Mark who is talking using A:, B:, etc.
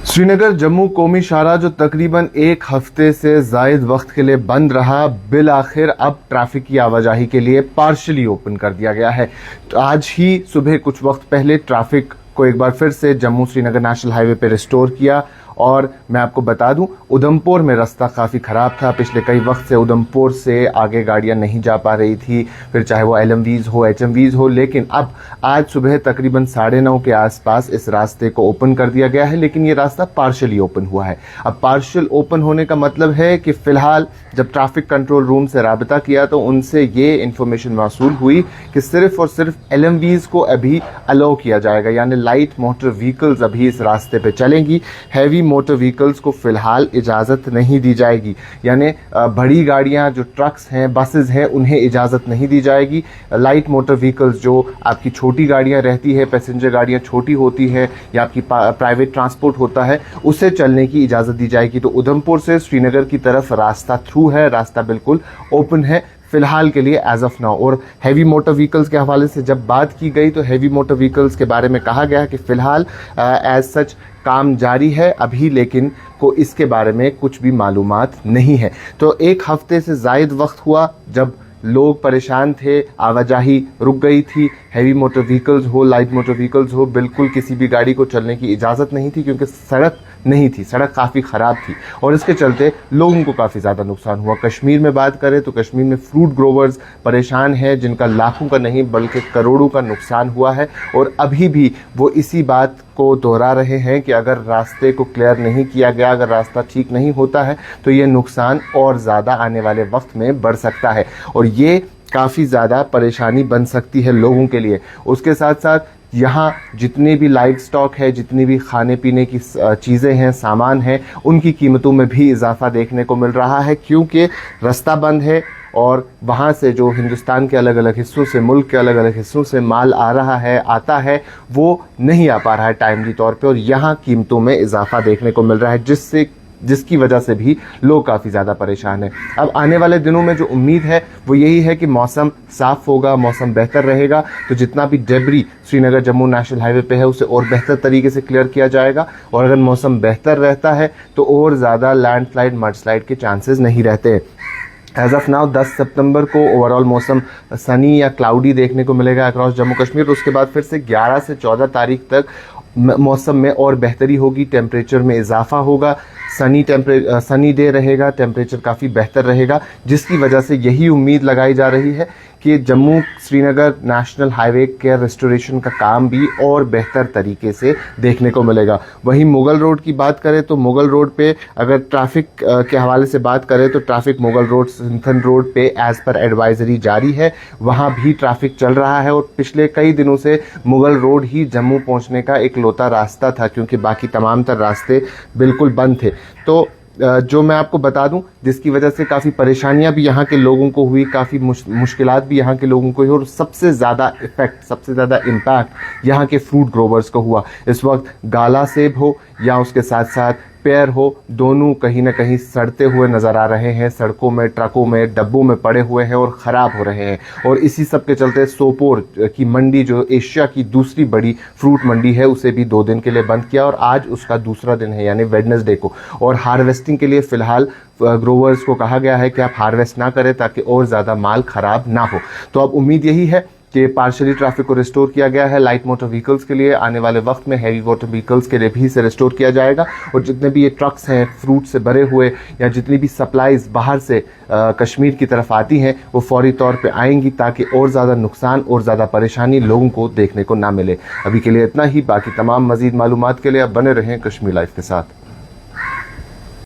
A: श्रीनगर जम्मू कौमी शाहराह जो तकरीबन एक हफ्ते से जायद वक्त के लिए बंद रहा, बिल आखिर अब ट्रैफिक की आवाजाही के लिए पार्शली ओपन कर दिया गया है। तो आज ही सुबह कुछ वक्त पहले ट्रैफिक को एक बार फिर से जम्मू श्रीनगर नेशनल हाईवे पे रिस्टोर किया। और मैं आपको बता दूं, उधमपुर में रास्ता काफ़ी ख़राब था। पिछले कई वक्त से उधमपुर से आगे गाड़ियां नहीं जा पा रही थी, फिर चाहे वो LMVs हो, HMVs हो। लेकिन अब आज सुबह तकरीबन 9:30 के आसपास इस रास्ते को ओपन कर दिया गया है, लेकिन ये रास्ता पार्शली ओपन हुआ है। अब पार्शल ओपन होने का मतलब है कि फ़िलहाल जब ट्रैफिक कंट्रोल रूम से राबता किया तो उनसे ये इन्फॉर्मेशन मौसूल हुई कि सिर्फ और सिर्फ LMVs को अभी अलाउ किया जाएगा, यानी लाइट मोटर व्हीकल्स अभी इस रास्ते पे चलेंगी। हैवी मोटर व्हीकल्स को फिलहाल इजाज़त नहीं दी जाएगी, यानी बड़ी गाड़ियां जो ट्रक्स हैं, बसेस हैं, उन्हें इजाज़त नहीं दी जाएगी। लाइट मोटर व्हीकल्स जो आपकी छोटी गाड़ियां रहती है, पैसेंजर गाड़ियां छोटी होती है या आपकी प्राइवेट ट्रांसपोर्ट होता है, उसे चलने की इजाज़त दी जाएगी। तो उधमपुर से श्रीनगर की तरफ रास्ता थ्रू है, रास्ता बिल्कुल ओपन है फिलहाल के लिए एज ऑफ नाउ। और हैवी मोटर व्हीकल्स के हवाले से जब बात की गई तो हैवी मोटर व्हीकल्स के बारे में कहा गया कि फ़िलहाल एज सच काम जारी है अभी, लेकिन को इसके बारे में कुछ भी मालूमात नहीं है। तो एक हफ्ते से ज़ायद वक्त हुआ जब लोग परेशान थे, आवाजाही रुक गई थी। हैवी मोटर व्हीकल्स हो, लाइट मोटर व्हीकल्स हो, बिल्कुल किसी भी गाड़ी को चलने की इजाज़त नहीं थी, क्योंकि सड़क नहीं थी, सड़क काफ़ी ख़राब थी और इसके चलते लोगों को काफ़ी ज़्यादा नुकसान हुआ। कश्मीर में बात करें तो कश्मीर में फ्रूट ग्रोवर्स परेशान हैं, जिनका लाखों का नहीं बल्कि करोड़ों का नुकसान हुआ है। और अभी भी वो इसी बात को दोहरा रहे हैं कि अगर रास्ते को क्लियर नहीं किया गया, अगर रास्ता ठीक नहीं होता है तो ये नुकसान और ज़्यादा आने वाले वक्त में बढ़ सकता है और ये काफ़ी ज़्यादा परेशानी बन सकती है लोगों के लिए। उसके साथ साथ यहाँ जितनी भी लाइव स्टॉक है, जितनी भी खाने पीने की चीज़ें हैं, सामान हैं, उनकी कीमतों में भी इजाफा देखने को मिल रहा है, क्योंकि रास्ता बंद है और वहाँ से जो हिंदुस्तान के अलग अलग हिस्सों से, मुल्क के अलग अलग हिस्सों से माल आ रहा है, आता है, वो नहीं आ पा रहा है टाइमली तौर पे और यहाँ कीमतों में इजाफा देखने को मिल रहा है, जिसकी वजह से भी लोग काफ़ी ज़्यादा परेशान हैं। अब आने वाले दिनों में जो उम्मीद है वो यही है कि मौसम साफ़ होगा, मौसम बेहतर रहेगा, तो जितना भी debris Srinagar Jammu national highway पे है उसे और बेहतर तरीके से क्लियर किया जाएगा। और अगर मौसम बेहतर रहता है तो और ज़्यादा लैंडस्लाइड, मडस्लाइड के चांसेस नहीं रहते। एज ऑफ नाउ 10 सितंबर को ओवरऑल मौसम सनी या क्लाउडी देखने को मिलेगा अक्रॉस जम्मू कश्मीर। उसके बाद फिर से 11 से 14 तारीख तक मौसम में और बेहतरी होगी, टेम्परेचर में इजाफा होगा, सनी डे रहेगा, टेम्परेचर काफ़ी बेहतर रहेगा, जिसकी वजह से यही उम्मीद लगाई जा रही है कि जम्मू श्रीनगर नेशनल हाईवे के रेस्टोरेशन का काम भी और बेहतर तरीके से देखने को मिलेगा। वहीं मुगल रोड की बात करें तो मुगल रोड पे अगर ट्रैफिक के हवाले से बात करें तो traffic Mughal road, Sinthan road पे एज़ पर एडवाइजरी जारी है, वहाँ भी ट्रैफिक चल रहा है। और पिछले कई दिनों से मुगल रोड ही जम्मू पहुँचने का इकलौता रास्ता था, क्योंकि बाकी तमाम तर रास्ते बिल्कुल बंद थे। तो जो मैं आपको बता दूं, जिसकी वजह से काफ़ी परेशानियां भी यहाँ के लोगों को हुई, काफ़ी मुश्किलात भी यहाँ के लोगों को हुई और सबसे ज़्यादा इफेक्ट, सबसे ज़्यादा इम्पैक्ट यहाँ के फ्रूट ग्रोवर्स को हुआ। इस वक्त गाला सेब हो या उसके साथ साथ पेयर हो, दोनों कहीं ना कहीं सड़ते हुए नज़र आ रहे हैं, सड़कों में, ट्रकों में, डब्बों में पड़े हुए हैं और ख़राब हो रहे हैं। और इसी सब के चलते सोपोर की मंडी, जो एशिया की दूसरी बड़ी फ्रूट मंडी है, उसे भी 2 दिन के लिए बंद किया और आज उसका दूसरा दिन है, यानी वेडनेसडे को। और हार्वेस्टिंग के लिए फ़िलहाल ग्रोवर्स को कहा गया है कि आप हार्वेस्ट ना करें ताकि और ज़्यादा माल ख़राब ना हो। तो अब उम्मीद यही है कि पार्शली ट्रैफिक को रिस्टोर किया गया है लाइट मोटर व्हीकल्स के लिए, आने वाले वक्त में हैवी मोटर व्हीकल्स के लिए भी इसे रिस्टोर किया जाएगा। और जितने भी ये ट्रक्स हैं फ्रूट से भरे हुए या जितनी भी सप्लाईज बाहर से कश्मीर की तरफ आती हैं वो फौरी तौर पे आएंगी, ताकि और ज़्यादा नुकसान और ज़्यादा परेशानी लोगों को देखने को ना मिले। अभी के लिए इतना ही, बाकी तमाम मज़ीद मालूमात के लिए अब बने रहें कश्मीर लाइव के साथ।